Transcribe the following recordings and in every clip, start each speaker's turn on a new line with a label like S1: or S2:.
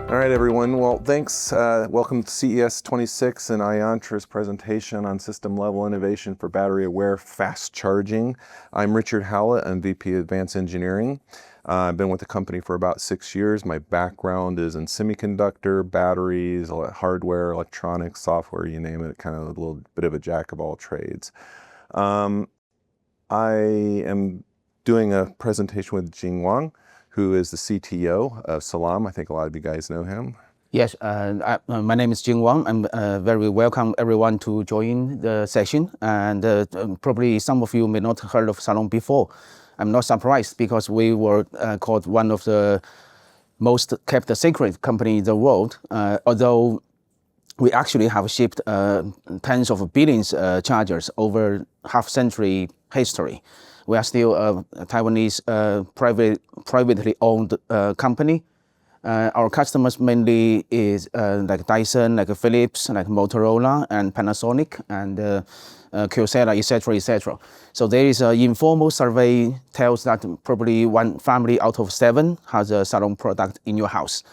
S1: All right, everyone. Well, thanks. Welcome to CES 26 and Iontra's presentation on system-level innovation for battery-aware fast charging. I'm Richard Howlett. I'm VP of Advanced Engineering. I've been with the company for about 6 years. My background is in semiconductor, batteries, hardware, electronics, software, you name it, kind of a little bit of a jack of all trades. I am doing a presentation with Wang, who is the CTO of Salom. I think a lot of you guys know him.
S2: Yes, my name is Jing Wang. I'm very welcome everyone to join the session. And probably some of you may not have heard of Salom before. I'm not surprised because we were called one of the most kept secret company in the world, although we actually have shipped tens of billions chargers over half-century history. We are still a Taiwanese privately owned company. Our customers mainly is like Dyson, like Philips, like Motorola and Panasonic and Kyocera, etc., etc. So there is an informal survey tells that probably one family out of 7 has a Salom product in your house.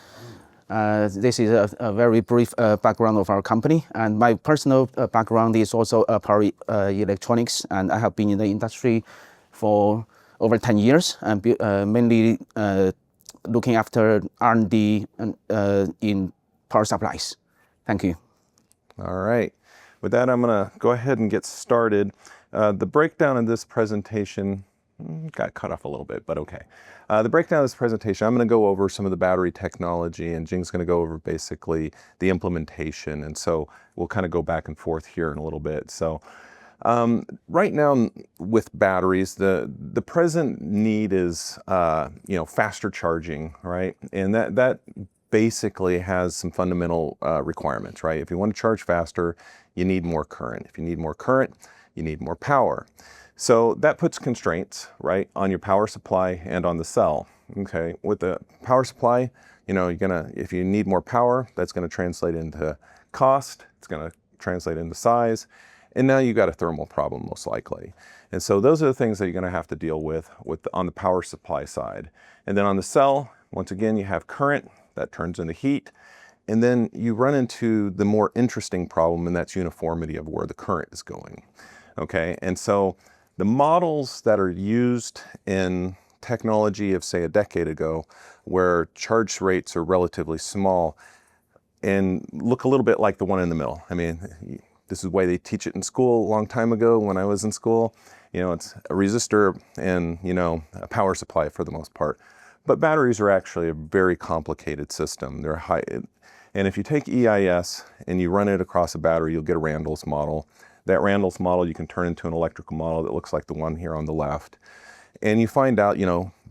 S2: This is a very brief background of our company, and my personal background is also power electronics, and I have been in the industry for over 10 years, and mainly looking after R&D in power supplies. Thank you.
S1: All right. With that, I'm going to go ahead and get started. The breakdown of this presentation got cut off a little bit, but okay. The breakdown of this presentation, I'm going to go over some of the battery technology, and Jing's going to go over basically the implementation, and so we'll kind of go back and forth here in a little bit. So right now with batteries, the present need is faster charging, right? And that basically has some fundamental requirements, right? If you want to charge faster, you need more current. If you need more current, you need more power. So that puts constraints, right, on your power supply and on the cell. Okay, with the power supply, if you need more power, that's going to translate into cost. It's going to translate into size. And now you've got a thermal problem, most likely. And so those are the things that you're going to have to deal with on the power supply side. And then on the cell, once again, you have current that turns into heat. And then you run into the more interesting problem, and that's uniformity of where the current is going. Okay, and so the models that are used in technology of, say, a decade ago, where charge rates are relatively small and look a little bit like the one in the middle. I mean, this is the way they teach it in school a long time ago when I was in school. It's a resistor and, a power supply for the most part. But batteries are actually a very complicated system. They're high. And if you take EIS and you run it across a battery, you'll get a Randall's model. That Randall's model you can turn into an electrical model that looks like the one here on the left. And you find out,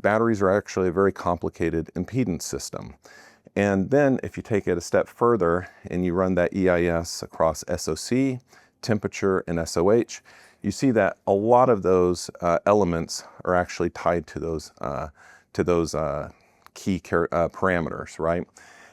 S1: batteries are actually a very complicated impedance system. And then if you take it a step further and you run that EIS across SOC, temperature, and SOH, you see that a lot of those elements are actually tied to those key parameters, right?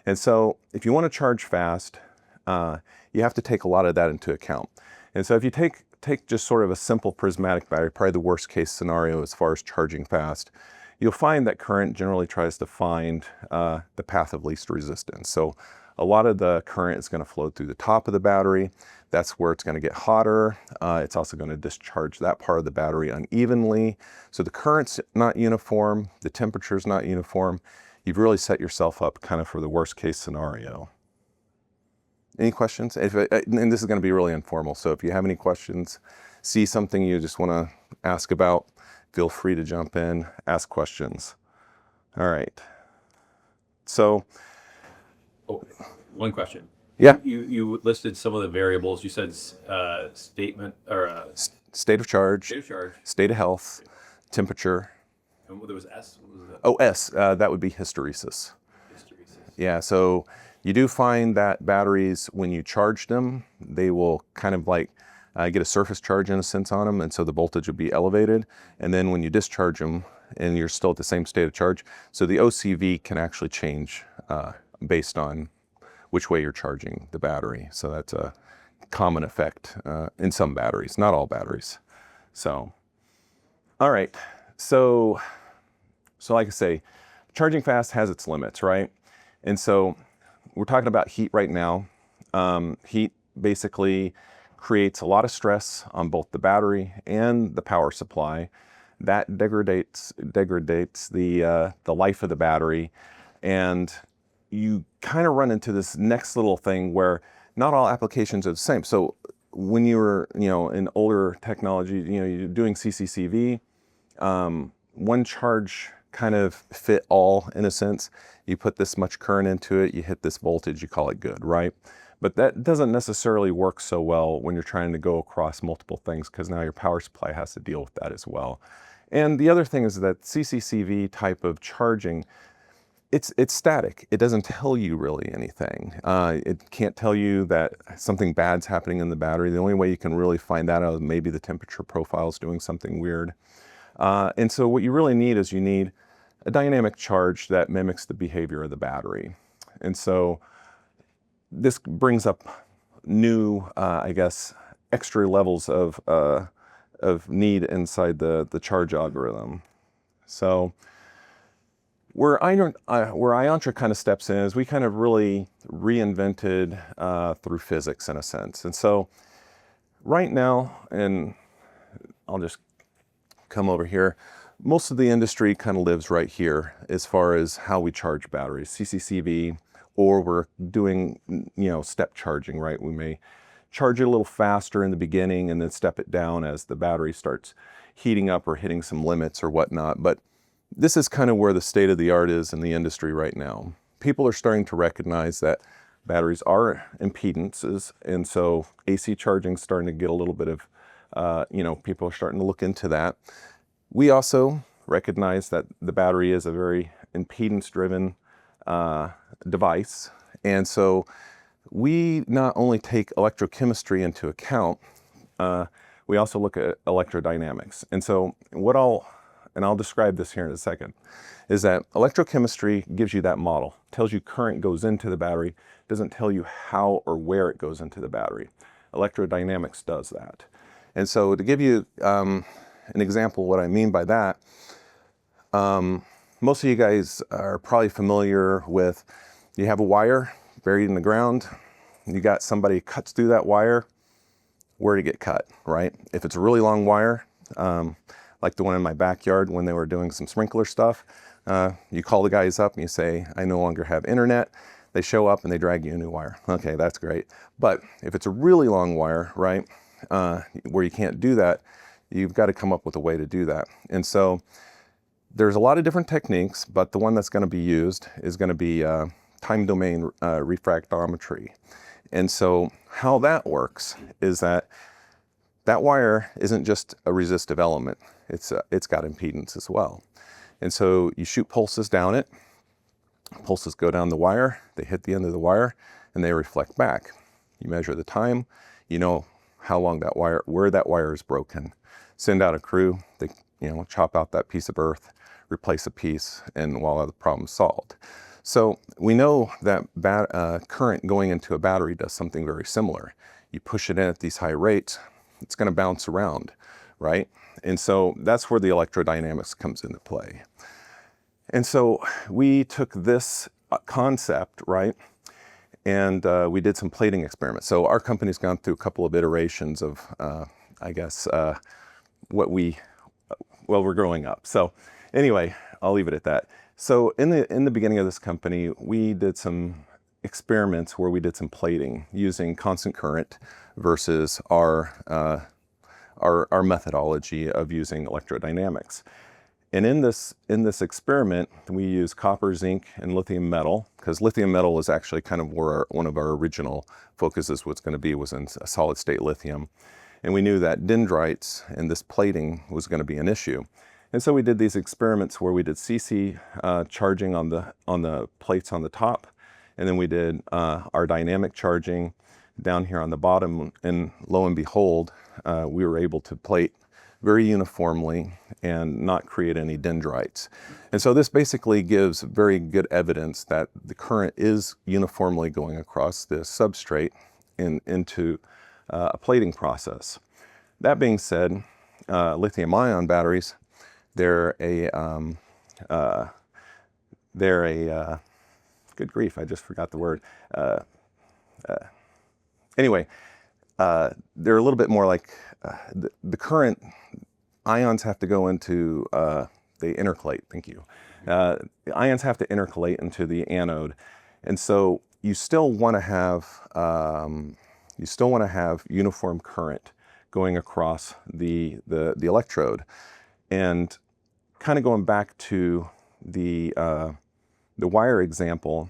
S1: And so if you want to charge fast, you have to take a lot of that into account. And so if you take just sort of a simple prismatic battery, probably the worst case scenario as far as charging fast, you'll find that current generally tries to find the path of least resistance. So a lot of the current is going to flow through the top of the battery. That's where it's going to get hotter. It's also going to discharge that part of the battery unevenly. So the current's not uniform, the temperature's not uniform. You've really set yourself up kind of for the worst case scenario. Any questions? And this is going to be really informal, so if you have any questions, see something you just want to ask about, feel free to jump in, ask questions. All right. So.
S3: One question.
S1: Yeah.
S3: You listed some of the variables. You said statement or
S1: state of charge.
S3: State of charge.
S1: State of health. Temperature.
S3: And there was S. What was that?
S1: Oh, S. That would be hysteresis.
S3: Hysteresis.
S1: Yeah. So you do find that batteries, when you charge them, they will kind of like get a surface charge in a sense on them, and so the voltage will be elevated. And then when you discharge them, and you're still at the same state of charge, so the OCV can actually change based on which way you're charging the battery. So that's a common effect in some batteries, not all batteries. So, all right. So like I say, charging fast has its limits, right? And so we're talking about heat right now. Heat basically creates a lot of stress on both the battery and the power supply. That degrades the life of the battery, and you kind of run into this next little thing where not all applications are the same. So when you were, in older technology, you're doing CCCV, one charge kind of fit all in a sense. You put this much current into it, you hit this voltage, you call it good, right? But that doesn't necessarily work so well when you're trying to go across multiple things, because now your power supply has to deal with that as well. And the other thing is that CCCV type of charging, it's static. It doesn't tell you really anything. It can't tell you that something bad's happening in the battery. The only way you can really find that out is maybe the temperature profile is doing something weird. And so what you really need is you need a dynamic charge that mimics the behavior of the battery. And so this brings up new, I guess, extra levels of need inside the charge algorithm. So where Iontra kind of steps in is we kind of really reinvented through physics in a sense. And so right now, and I'll just come over here, most of the industry kind of lives right here as far as how we charge batteries, CCCV, or we're doing, step charging, right? We may charge it a little faster in the beginning and then step it down as the battery starts heating up or hitting some limits or whatnot. But this is kind of where the state of the art is in the industry right now. People are starting to recognize that batteries are impedances, and so AC charging is starting to get a little bit of, people are starting to look into that. We also recognize that the battery is a very impedance-driven device, and so we not only take electrochemistry into account, we also look at electrodynamics. And so I'll describe this here in a second, is that electrochemistry gives you that model, tells you current goes into the battery, doesn't tell you how or where it goes into the battery. Electrodynamics does that. And so to give you an example of what I mean by that, most of you guys are probably familiar with, you have a wire buried in the ground, you got somebody cuts through that wire, where to get cut, right? If it's a really long wire, like the one in my backyard when they were doing some sprinkler stuff, you call the guys up and you say, I no longer have internet. They show up and they drag you a new wire. Okay, that's great. But if it's a really long wire, right, where you can't do that, you've got to come up with a way to do that. And so there's a lot of different techniques, but the one that's going to be used is going to be time domain refractometry. And so how that works is that wire isn't just a resistive element, it's got impedance as well. And so you shoot pulses down it, pulses go down the wire, they hit the end of the wire, and they reflect back. You measure the time, you know how long that wire, where that wire is broken. Send out a crew, they chop out that piece of earth, replace a piece, and voila, the problem's solved. So we know that current going into a battery does something very similar. You push it in at these high rates, it's going to bounce around, right? And so that's where the electrodynamics comes into play. And so we took this concept, right, and we did some plating experiments. So our company's gone through a couple of iterations of, we're growing up. So anyway, I'll leave it at that. So in the beginning of this company, we did some experiments where we did some plating using constant current versus our methodology of using electrodynamics. And in this experiment, we use copper, zinc, and lithium metal, because lithium metal is actually kind of where one of our original focuses was going to be, was in solid state lithium. And we knew that dendrites and this plating was going to be an issue. And so we did these experiments where we did CC charging on the plates on the top, and then we did our dynamic charging down here on the bottom, and lo and behold, we were able to plate very uniformly and not create any dendrites. And so this basically gives very good evidence that the current is uniformly going across this substrate into a plating process. That being said, lithium-ion batteries, they're a good grief, I just forgot the word. Anyway, they're a little bit more like the current ions have to go into, they intercalate, thank you. The ions have to intercalate into the anode. And so you still want to have uniform current going across the electrode. And kind of going back to the wire example,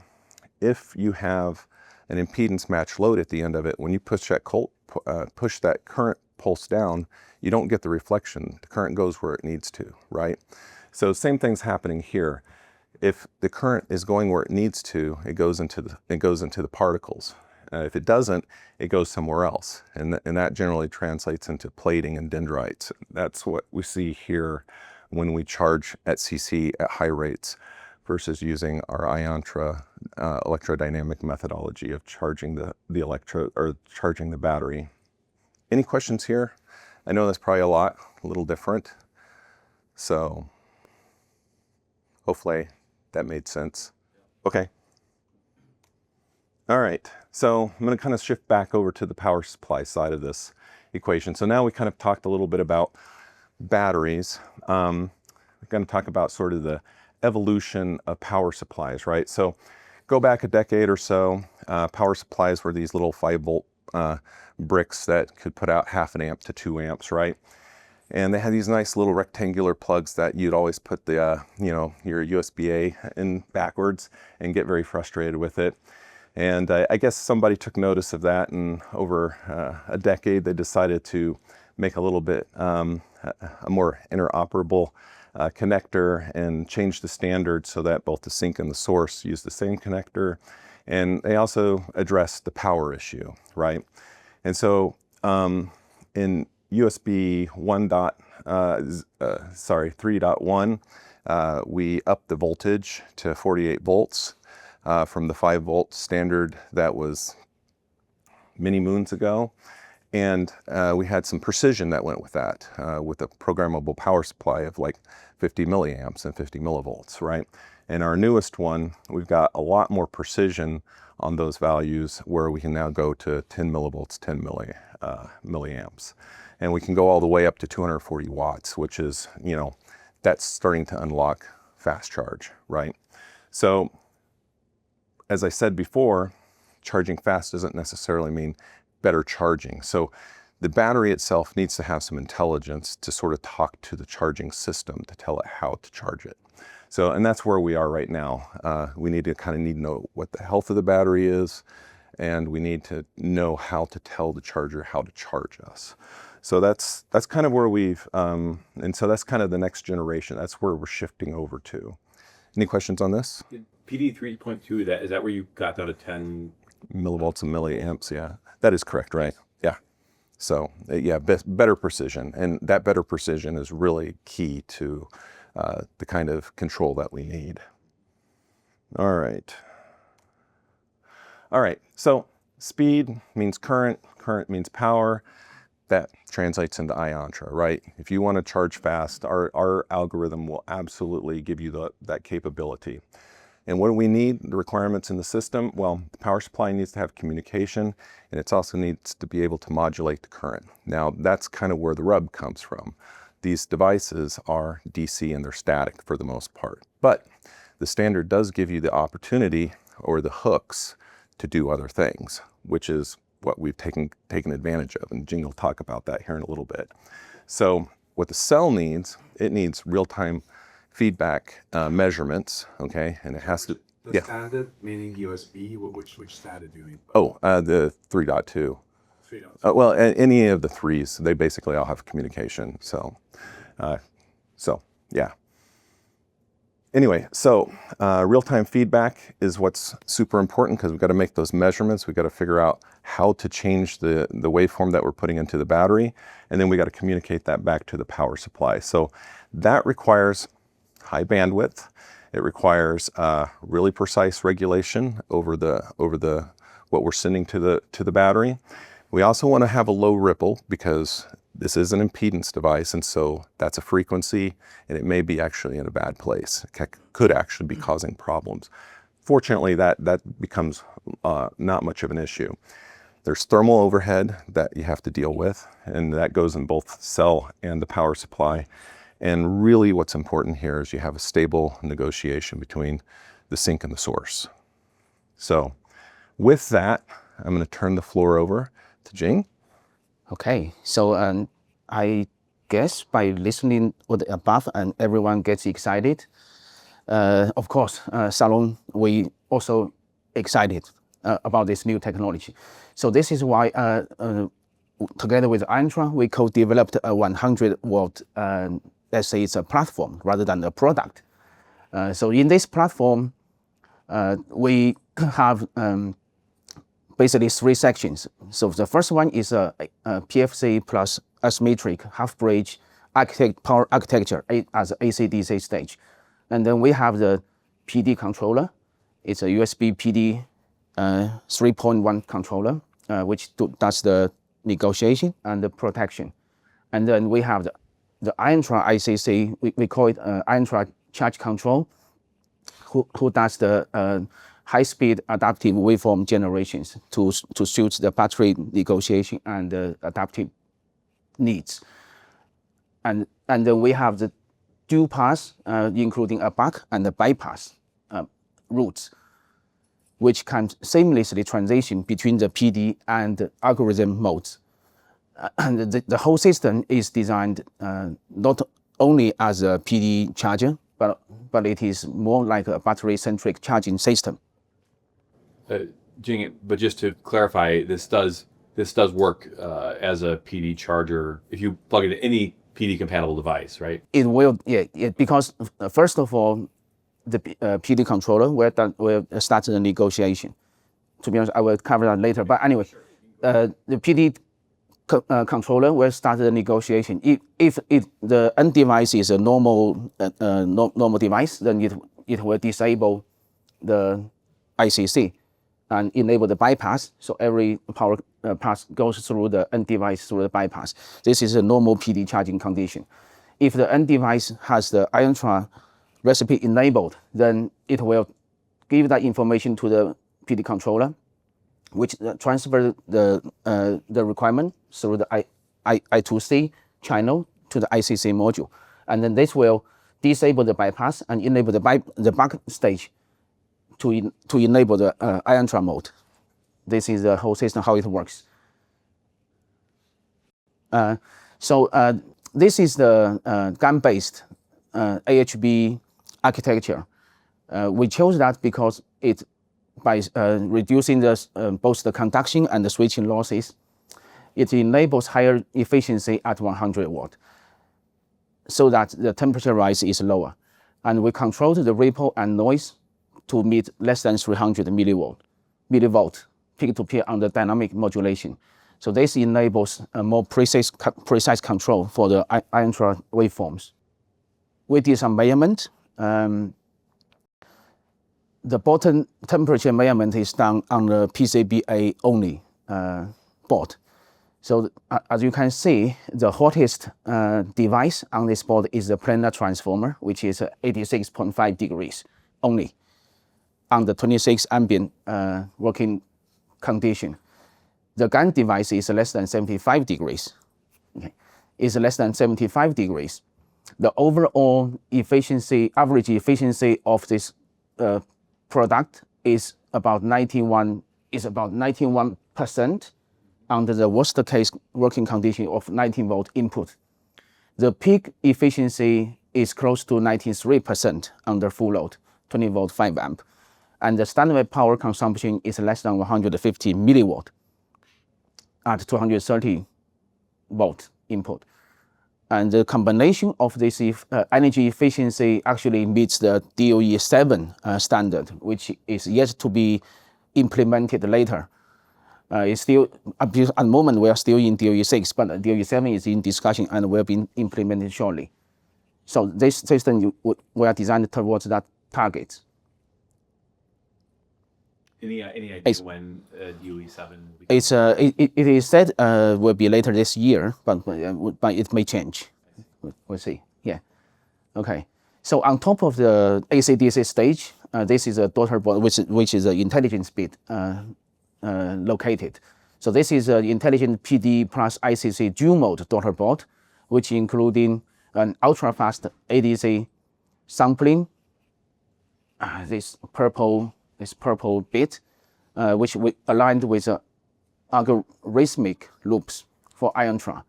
S1: if you have an impedance match load at the end of it, when you push that current pulse down, you don't get the reflection. The current goes where it needs to, right? So same thing's happening here. If the current is going where it needs to, it goes into the particles. If it doesn't, it goes somewhere else, and that generally translates into plating and dendrites. That's what we see here when we charge at CC at high rates versus using our Iontra electrodynamic methodology of charging the electrode or charging the battery. Any questions here? I know that's probably a little different. So hopefully that made sense. Okay. All right, so I'm going to kind of shift back over to the power supply side of this equation. So now we kind of talked a little bit about batteries. We're going to talk about sort of the evolution of power supplies, right? So go back a decade or so, power supplies were these little 5-volt bricks that could put out 0.5 amp to 2 amps, right? And they had these nice little rectangular plugs that you'd always put the, your USB-A in backwards and get very frustrated with it. And I guess somebody took notice of that, and over a decade they decided to make a little bit a more interoperable connector and change the standard so that both the sink and the source use the same connector. And they also addressed the power issue, right? And so in USB 3.1, we upped the voltage to 48 volts. From the 5-volt standard that was many moons ago. And we had some precision that went with that, with a programmable power supply of like 50 milliamps and 50 millivolts, right? And our newest one, we've got a lot more precision on those values, where we can now go to 10 millivolts, 10 milliamps. And we can go all the way up to 240 watts, which is, that's starting to unlock fast charge, right? So, as I said before, charging fast doesn't necessarily mean better charging. So the battery itself needs to have some intelligence to sort of talk to the charging system to tell it how to charge it. So, and that's where we are right now. We need to know what the health of the battery is, and we need to know how to tell the charger how to charge us. So that's kind of where and so that's kind of the next generation. That's where we're shifting over to. Any questions on this?
S3: PD 3.2, is that where you got down to 10
S1: millivolts and milliamps? Yeah, that is correct, right? Yeah. So yeah, better precision, and that better precision is really key to the kind of control that we need. All right. So speed means current means power. That translates into Iontra, right? If you want to charge fast, our algorithm will absolutely give you that capability. And what do we need, the requirements in the system? Well, the power supply needs to have communication, and it also needs to be able to modulate the current. Now, that's kind of where the rub comes from. These devices are DC and they're static for the most part. But the standard does give you the opportunity or the hooks to do other things, which is what we've taken advantage of. And Jing will talk about that here in a little bit. So what the cell needs, it needs real-time feedback measurements, okay? And it has to,
S4: The standard, meaning USB, which standard do you mean?
S1: Oh, the 3.2.
S4: 3.2.
S1: Well, any of the threes, they basically all have communication. So yeah. Anyway, so real-time feedback is what's super important, because we've got to make those measurements. We've got to figure out how to change the waveform that we're putting into the battery, and then we got to communicate that back to the power supply. So that requires high bandwidth. It requires really precise regulation over what we're sending to the battery. We also want to have a low ripple, because this is an impedance device, and so that's a frequency, and it may be actually in a bad place. It could actually be causing problems. Fortunately, that becomes not much of an issue. There's thermal overhead that you have to deal with, and that goes in both cell and the power supply. And really what's important here is you have a stable negotiation between the sink and the source. So with that, I'm going to turn the floor over to Jing.
S2: Okay, so I guess by listening to the above and everyone gets excited. Of course, Salom, we also excited about this new technology. So this is why, together with Iontra, we co-developed a 100-watt, let's say it's a platform rather than a product. So in this platform, we have basically 3 sections. So the first one is a PFC plus asymmetric half-bridge power architecture as AC/DC stage. And then we have the PD controller. It's a USB PD 3.1 controller, which does the negotiation and the protection. And then we have the Iontra ICC, we call it Iontra charge control, who does the high-speed adaptive waveform generations to suit the battery negotiation and the adaptive needs. And then we have the dual pass, including a back and a bypass routes, which can seamlessly transition between the PD and the algorithm modes. And the whole system is designed not only as a PD charger, but it is more like a battery-centric charging system.
S3: Jing, but just to clarify, this does work as a PD charger if you plug it into any PD compatible device, right?
S2: It will, yeah, because first of all, the PD controller will start the negotiation. To be honest, I will cover that later. But anyway, the PD controller will start the negotiation. If the end device is a normal device, then it will disable the ICC and enable the bypass. So every power pass goes through the end device through the bypass. This is a normal PD charging condition. If the end device has the Iontra recipe enabled, then it will give that information to the PD controller, which transfer the requirement through the I2C channel to the ICC module. And then this will disable the bypass and enable the back stage to enable the Iontra mode. This is the whole system, how it works. This is the GaN-based AHB architecture. We chose that because by reducing both the conduction and the switching losses, it enables higher efficiency at 100 watt, so that the temperature rise is lower. And we control the ripple and noise to meet less than 300 millivolt peak-to-peak under dynamic modulation. So this enables a more precise control for the Iontra waveforms. We did some measurement. The bottom temperature measurement is done on the PCBA only board. So as you can see, the hottest device on this board is the planar transformer, which is 86.5 degrees only on the 26 ambient working condition. The GaN device is less than 75 degrees. Okay. It's less than 75 degrees. The overall efficiency, average efficiency of this product is about 91% under the worst case working condition of 19 volt input. The peak efficiency is close to 93% under full load, 20 volt 5 amp. And the standard power consumption is less than 150 milliwatt at 230 volt input. And the combination of this energy efficiency actually meets the DOE 7 standard, which is yet to be implemented later. It's still, at the moment, we are still in DOE 6, but DOE 7 is in discussion and will be implemented shortly. So this system, we are designed towards that target.
S3: Any idea when DOE 7?
S2: It is said will be later this year, but it may change. We'll see. Yeah. Okay. So on top of the AC/DC stage, this is a daughter board, which is an intelligence bit located. So this is an intelligent PD plus ICC dual mode daughter board, which including an ultra fast ADC sampling. This purple bit, which we aligned with algorithmic loops for Iontra.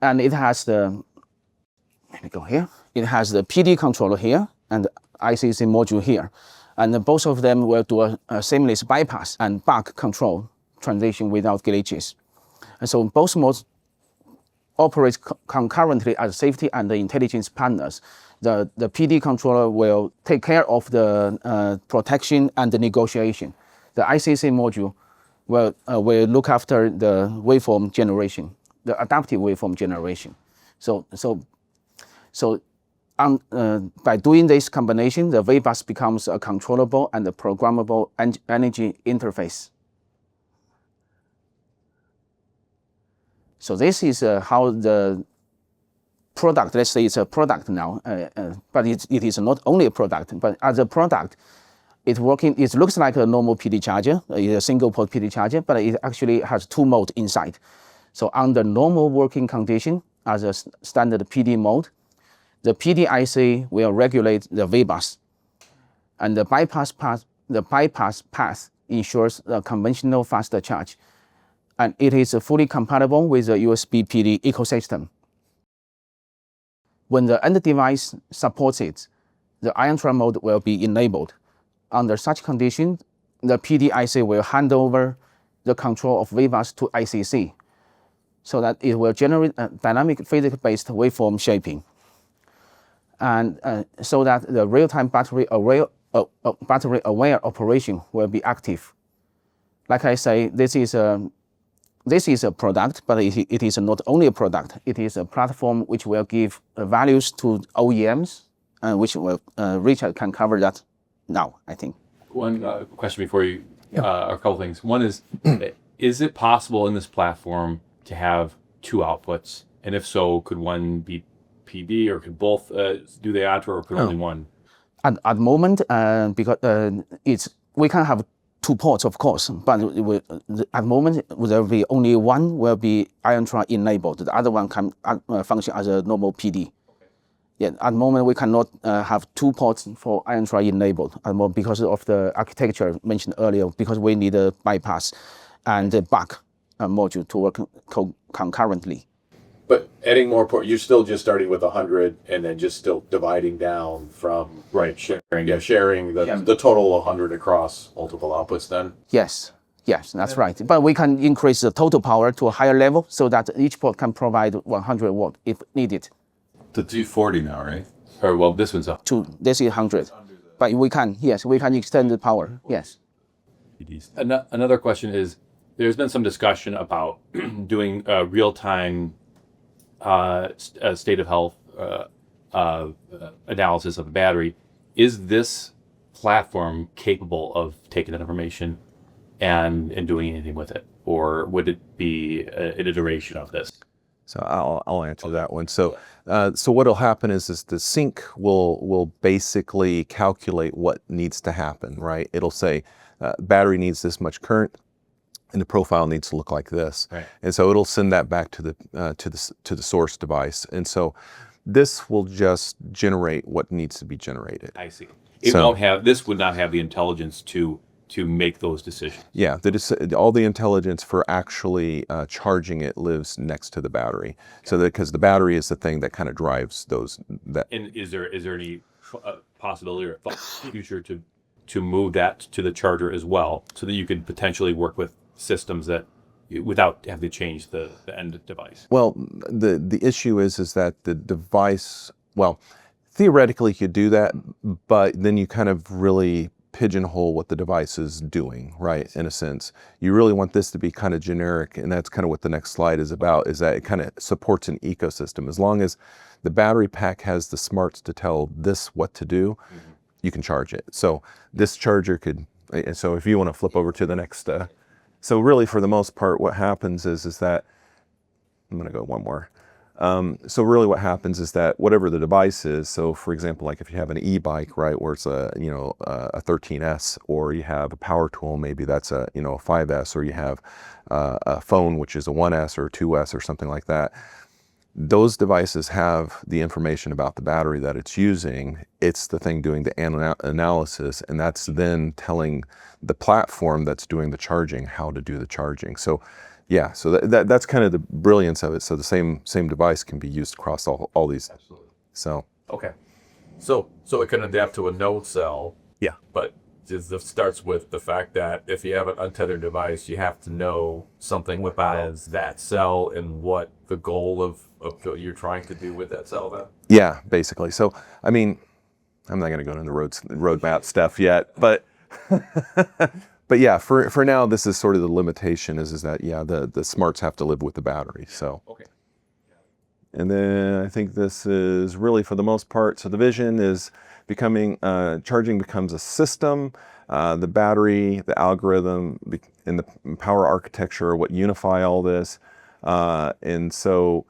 S2: And it has the, let me go here. It has the PD controller here and the ICC module here. And both of them will do a seamless bypass and back control transition without glitches. And so both modes operate concurrently as safety and the intelligence partners. The PD controller will take care of the protection and the negotiation. The ICC module will look after the waveform generation, the adaptive waveform generation. By doing this combination, the waveBus becomes a controllable and a programmable energy interface. So this is how the product, let's say it's a product now, but it is not only a product, but as a product, it looks like a normal PD charger, a single port PD charger, but it actually has two modes inside. So under normal working condition, as a standard PD mode, the PD IC will regulate the VBus, and the bypass path ensures the conventional faster charge, and it is fully compatible with the USB PD ecosystem. When the end device supports it, the Iontra mode will be enabled. Under such condition, the PD IC will hand over the control of VBus to ICC, so that it will generate a dynamic physics-based waveform shaping, and so that the real-time battery-aware operation will be active. Like I say, this is a product, but it is not only a product. It is a platform which will give values to OEMs, which Richard can cover that now, I think.
S3: One question before you, or a couple things. One is it possible in this platform to have two outputs? And if so, could one be PD, or could both do the Iontra, or could only one?
S2: At the moment, because we can have two ports, of course, but at the moment, there will be only one will be Iontra enabled. The other one can function as a normal PD. Yeah, at the moment, we cannot have two ports for Iontra enabled because of the architecture mentioned earlier, because we need a bypass and a back module to work concurrently.
S5: But adding more port, you're still just starting with 100 and then just still dividing down from sharing the total 100 across multiple outputs then?
S2: Yes, that's right. But we can increase the total power to a higher level so that each port can provide 100 watt if needed.
S4: To 240 now, right?
S3: Or, well, this one's up.
S2: This is 100. But we can extend the power, yes.
S3: Another question is, there's been some discussion about doing real-time state of health analysis of a battery. Is this platform capable of taking that information and doing anything with it? Or would it be an iteration of this?
S1: So I'll answer that one. So what'll happen is the sync will basically calculate what needs to happen, right? It'll say battery needs this much current, and the profile needs to look like this.
S3: Right.
S1: And so it'll send that back to the source device. And so this will just generate what needs to be generated.
S3: I see. This would not have the intelligence to make those decisions.
S1: Yeah, all the intelligence for actually charging it lives next to the battery. Okay. So because the battery is the thing that kind of drives those.
S3: And is there any possibility or thought in the future to move that to the charger as well, so that you could potentially work with systems that without having to change the end device?
S1: Well, the issue is that the device, well, theoretically you could do that, but then you kind of really pigeonhole what the device is doing, right? In a sense, you really want this to be kind of generic, and that's kind of what the next slide is about, is that it kind of supports an ecosystem. As long as the battery pack has the smarts to tell this what to do, you can charge it. So this charger could, so if you want to flip over to the next, so really for the most part, what happens is that, I'm going to go one more. So really what happens is that whatever the device is, so for example, like if you have an e-bike, right, where it's a, you know, a 13S, or you have a power tool, maybe that's a, you know, a 5S, or you have a phone, which is a 1S or a 2S or something like that. Those devices have the information about the battery that it's using. It's the thing doing the analysis, and that's then telling the platform that's doing the charging how to do the charging. So yeah, so that's kind of the brilliance of it. So the same device can be used across all these.
S5: Absolutely.
S1: So
S6: Okay. So it can adapt to a node cell.
S1: yeah.
S6: But this starts with the fact that if you have an untethered device, you have to know something about that cell and what the goal of you're trying to do with that cell then.
S1: Yeah, basically. So, I mean, I'm not going to go into the roadmap stuff yet, but but yeah, for now, this is sort of the limitation is that, yeah, the smarts have to live with the battery. So,
S6: Okay.
S1: and then I think this is really for the most part. So the vision is becoming, charging becomes a system. The battery, the algorithm, and the power architecture are what unify all this. And so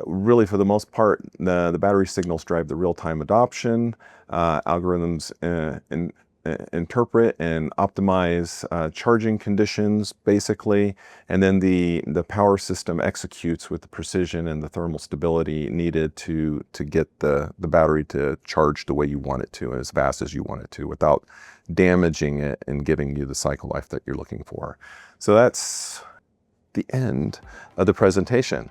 S1: really for the most part, the battery signals drive the real-time adoption. Algorithms interpret and optimize charging conditions, basically, and then the power system executes with the precision and the thermal stability needed to get the battery to charge the way you want it to, as fast as you want it to, without damaging it and giving you the cycle life that you're looking for. So that's the end of the presentation.